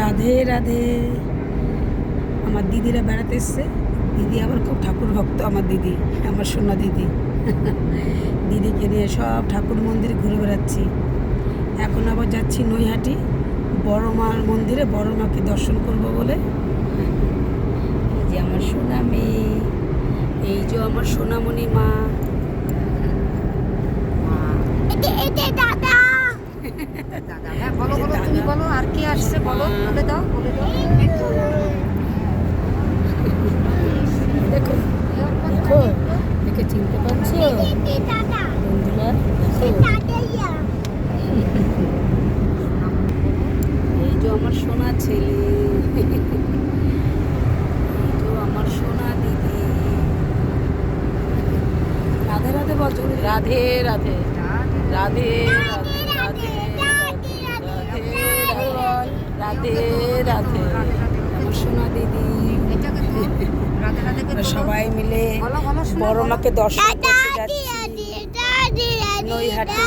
রাধে রাধে। আমার দিদিরা বেড়াতে এসছে। দিদি আবার খুব ঠাকুর ভক্ত। আমার দিদি, আমার সোনা দিদি, দিদিকে নিয়ে সব ঠাকুর মন্দির ঘুরে বেড়াচ্ছি। এখন আবার যাচ্ছি নৈহাটি বড় মার মন্দিরে, বড় মাকে দর্শন করব বলে। এই যে আমার সোনা মেয়ে, এই যে আমার সোনামণি মা। দাদা বলো বলো, তুমি বলো আর কি আসছে, বলো, বলে দাও বলে দাও। দেখো দেখো, দেখে চিনতে পারছো বন্ধুরা? এই যে আমার সোনা ছেলে, এই যে আমার সোনা দিদি। রাধে রাধে বচন, রাধে রাধে রাধে রাধে রাধে রাধে রাধে। আমার সোনা দিদি, সবাই মিলে বড় মাকে দর্শন করতে যাচ্ছি নৈহাটি।